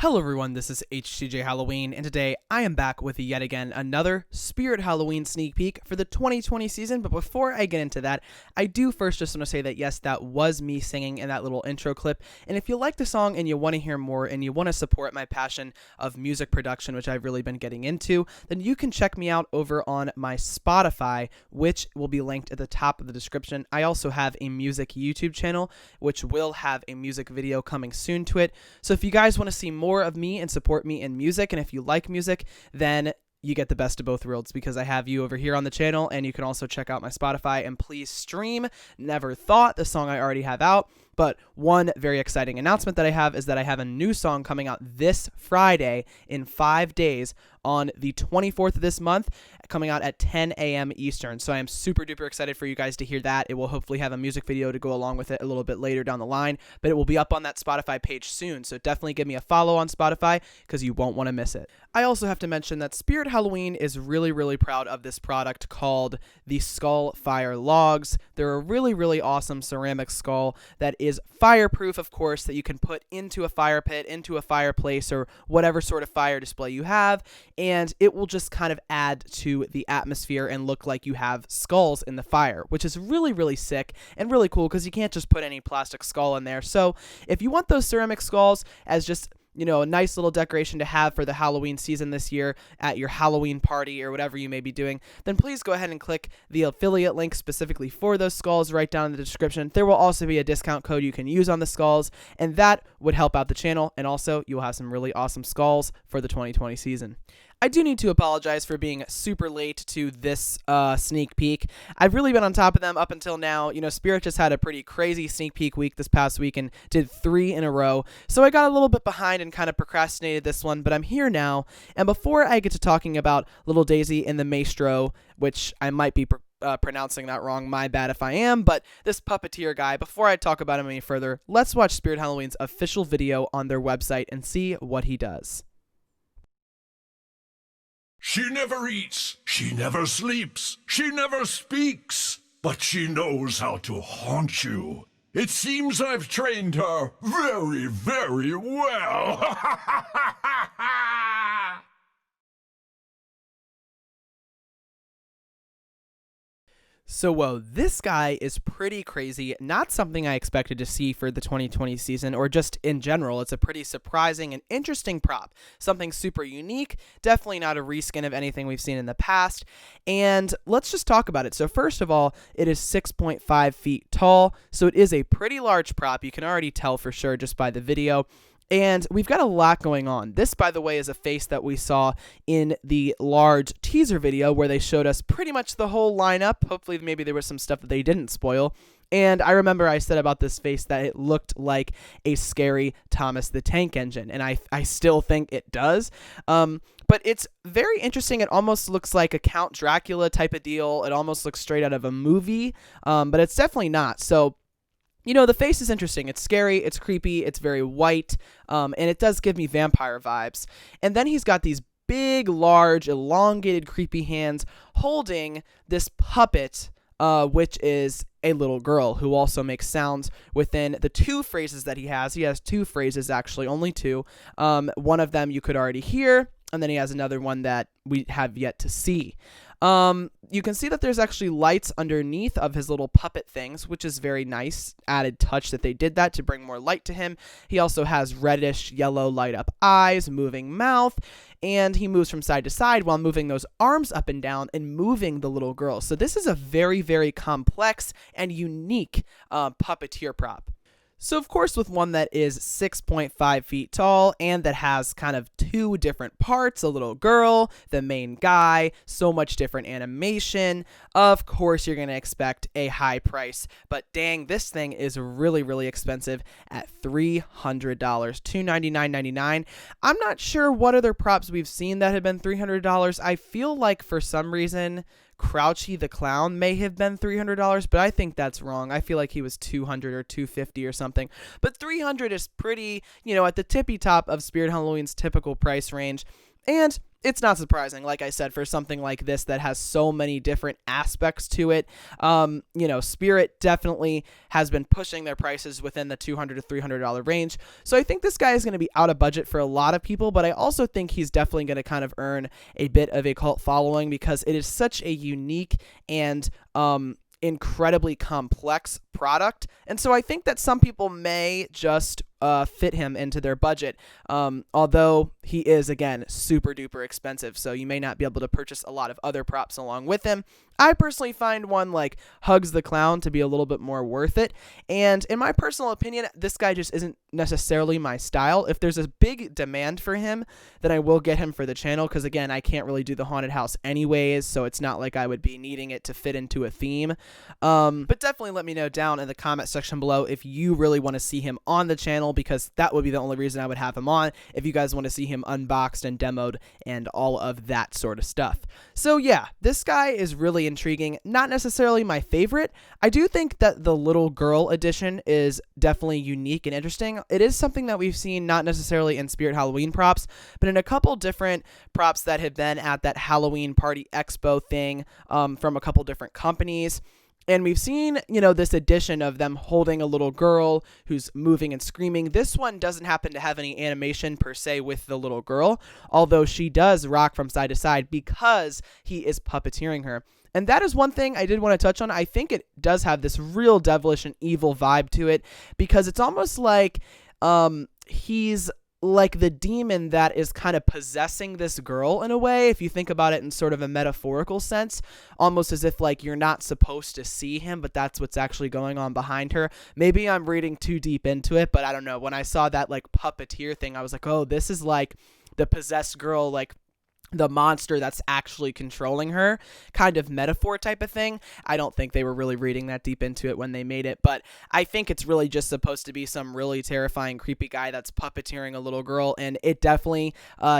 Hello everyone, this is HCJ Halloween, and today I am back with yet again another Spirit Halloween sneak peek for the 2020 season. But before I get into that, I do first just want to say that yes, that was me singing in that little intro clip, and if you like the song and you want to hear more and you want to support my passion of music production, which I've really been getting into, then you can check me out over on my Spotify, which will be linked at the top of the description. I also have a music YouTube channel, which will have a music video coming soon to it. So if you guys want to see more of me and support me in music, and if you like music, then you get the best of both worlds because I have you over here on the channel, and you can also check out my Spotify and please stream Never Thought, the song I already have out. But one very exciting announcement that I have is that I have a new song coming out this Friday in 5 days on the 24th of this month, coming out at 10 a.m. Eastern. So I am super duper excited for you guys to hear that. It will hopefully have a music video to go along with it a little bit later down the line, but it will be up on that Spotify page soon. So definitely give me a follow on Spotify because you won't want to miss it. I also have to mention that Spirit Halloween is really proud of this product called the Skull Fire Logs. They're a really awesome ceramic skull that is fireproof, of course, that you can put into a fire pit, into a fireplace, or whatever sort of fire display you have, and it will just kind of add to the atmosphere and look like you have skulls in the fire, which is really sick and really cool because you can't just put any plastic skull in there. So if you want those ceramic skulls as just a nice little decoration to have for the Halloween season this year at your Halloween party or whatever you may be doing, then please go ahead and click the affiliate link specifically for those skulls right down in the description. There will also be a discount code you can use on the skulls, and that would help out the channel, and also you'll have some really awesome skulls for the 2020 season. I do need to apologize for being super late to this sneak peek. I've really been on top of them up until now. Spirit just had a pretty crazy sneak peek week this past week and did 3 in a row. So I got a little bit behind and kind of procrastinated this one, but I'm here now. And before I get to talking about Little Daisy and the Maestro, which I might be pronouncing that wrong, my bad if I am, but this puppeteer guy, before I talk about him any further, let's watch Spirit Halloween's official video on their website and see what he does. She never eats, she never sleeps, she never speaks, but she knows how to haunt you. It seems I've trained her very well. So, whoa, this guy is pretty crazy. Not something I expected to see for the 2020 season, or just in general. It's a pretty surprising and interesting prop. Something super unique, definitely not a reskin of anything we've seen in the past. And let's just talk about it. So first of all, it is 6.5 feet tall, so it is a pretty large prop. You can already tell for sure just by the video. And we've got a lot going on. This, by the way, is a face that we saw in the large teaser video where they showed us pretty much the whole lineup. Hopefully, maybe there was some stuff that they didn't spoil. And I remember I said about this face that it looked like a scary Thomas the Tank Engine, and I still think it does. But it's very interesting. It almost looks like a Count Dracula type of deal. It almost looks straight out of a movie, but it's definitely not. So the face is interesting. It's scary, it's creepy, it's very white, and it does give me vampire vibes. And then he's got these big, large, elongated, creepy hands holding this puppet, which is a little girl who also makes sounds within the 2 phrases that he has. He has 2 phrases, actually, only 2. One of them you could already hear, and then he has another one that we have yet to see. You can see that there's actually lights underneath of his little puppet things, which is very nice added touch that they did that to bring more light to him. He also has reddish yellow light up eyes, moving mouth, and he moves from side to side while moving those arms up and down and moving the little girl. So this is a very complex and unique puppeteer prop. So, of course, with one that is 6.5 feet tall and that has kind of 2 different parts, a little girl, the main guy, so much different animation, of course you're going to expect a high price. But dang, this thing is really expensive at $300, $299.99. I'm not sure what other props we've seen that have been $300. I feel like for some reason Crouchy the Clown may have been $300, but I think that's wrong. I feel like he was $200 or $250 or something. But $300 is pretty, at the tippy top of Spirit Halloween's typical price range. And it's not surprising, like I said, for something like this that has so many different aspects to it. Spirit definitely has been pushing their prices within the $200 to $300 range. So I think this guy is going to be out of budget for a lot of people, but I also think he's definitely going to kind of earn a bit of a cult following because it is such a unique and incredibly complex product. And so I think that some people may just fit him into their budget, although he is, again, super duper expensive, so you may not be able to purchase a lot of other props along with him. I personally find one like Hugs the Clown to be a little bit more worth it, and in my personal opinion, this guy just isn't necessarily my style. If there's a big demand for him, then I will get him for the channel, because again, I can't really do the haunted house anyways, so it's not like I would be needing it to fit into a theme. But definitely let me know down in the comment section below if you really want to see him on the channel, because that would be the only reason I would have him on, if you guys want to see him unboxed and demoed and all of that sort of stuff. So yeah, this guy is really intriguing. Not necessarily my favorite. I do think that the little girl edition is definitely unique and interesting. It is something that we've seen not necessarily in Spirit Halloween props, but in a couple different props that have been at that Halloween Party Expo thing from a couple different companies. And we've seen, this edition of them holding a little girl who's moving and screaming. This one doesn't happen to have any animation per se with the little girl, although she does rock from side to side because he is puppeteering her. And that is one thing I did want to touch on. I think it does have this real devilish and evil vibe to it, because it's almost like he's like the demon that is kind of possessing this girl in a way, if you think about it in sort of a metaphorical sense, almost as if like you're not supposed to see him, but that's what's actually going on behind her. Maybe I'm reading too deep into it, but I don't know. When I saw that like puppeteer thing, I was like, oh, this is like the possessed girl, like the monster that's actually controlling her kind of metaphor type of thing. I don't think they were really reading that deep into it when they made it, but I think it's really just supposed to be some really terrifying, creepy guy that's puppeteering a little girl, and it definitely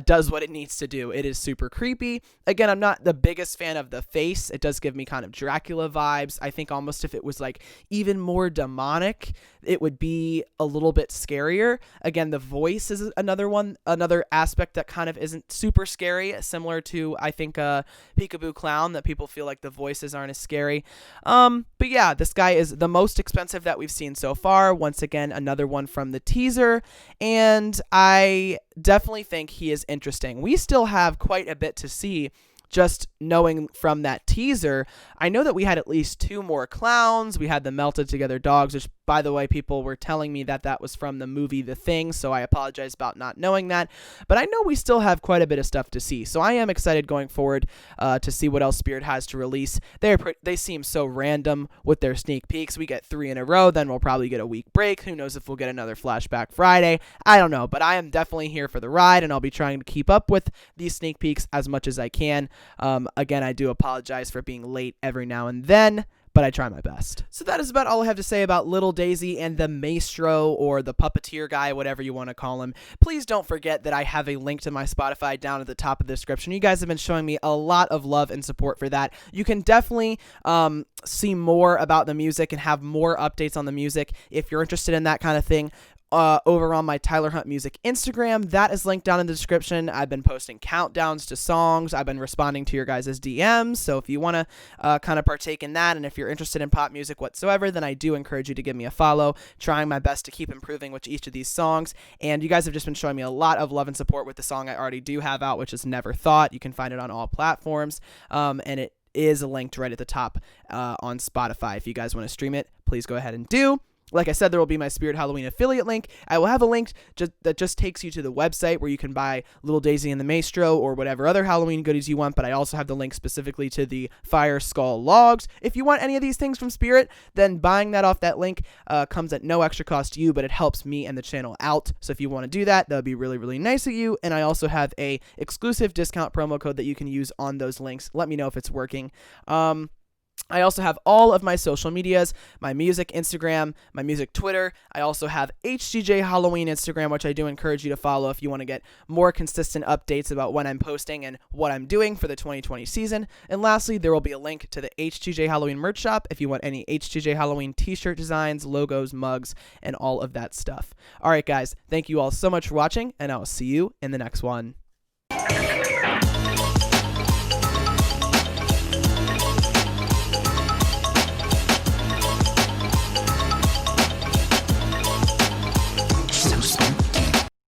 does what it needs to do. It is super creepy. Again, I'm not the biggest fan of the face. It does give me kind of Dracula vibes. I think almost if it was like even more demonic, it would be a little bit scarier. Again, the voice is another aspect that kind of isn't super scary, similar to, I think, Peekaboo Clown, that people feel like the voices aren't as scary. But yeah, this guy is the most expensive that we've seen so far. Once again, another one from the teaser, and I definitely think he is interesting. We still have quite a bit to see. Just knowing from that teaser, I know that we had at least 2 more clowns. We had the melted together dogs, which, by the way, people were telling me that that was from the movie The Thing, so I apologize about not knowing that. But I know we still have quite a bit of stuff to see, so I am excited going forward to see what else Spirit has to release. They seem so random with their sneak peeks. We get 3 in a row, then we'll probably get a week break. Who knows if we'll get another Flashback Friday? I don't know, but I am definitely here for the ride, and I'll be trying to keep up with these sneak peeks as much as I can. Again, I do apologize for being late every now and then, but I try my best. So that is about all I have to say about Little Daisy and the Maestro, or the puppeteer guy, whatever you want to call him. Please don't forget that I have a link to my Spotify down at the top of the description. You guys have been showing me a lot of love and support for that. You can definitely see more about the music and have more updates on the music if you're interested in that kind of thing. Over on my Tyler Hunt Music Instagram. That is linked down in the description. I've been posting countdowns to songs. I've been responding to your guys' DMs. So if you want to kind of partake in that, and if you're interested in pop music whatsoever, then I do encourage you to give me a follow. Trying my best to keep improving with each of these songs. And you guys have just been showing me a lot of love and support with the song I already do have out, which is Never Thought. You can find it on all platforms. And it is linked right at the top on Spotify. If you guys want to stream it, please go ahead and do. Like I said, there will be my Spirit Halloween affiliate link. I will have a link that just takes you to the website where you can buy Little Daisy and the Maestro or whatever other Halloween goodies you want, but I also have the link specifically to the Fire Skull Logs. If you want any of these things from Spirit, then buying that off that link comes at no extra cost to you, but it helps me and the channel out. So if you want to do that, that would be really, really nice of you. And I also have a exclusive discount promo code that you can use on those links. Let me know if it's working. I also have all of my social medias, my music Instagram, my music Twitter. I also have HGJ Halloween Instagram, which I do encourage you to follow if you want to get more consistent updates about when I'm posting and what I'm doing for the 2020 season. And lastly, there will be a link to the HGJ Halloween merch shop if you want any HGJ Halloween t-shirt designs, logos, mugs, and all of that stuff. All right, guys, thank you all so much for watching, and I'll see you in the next one.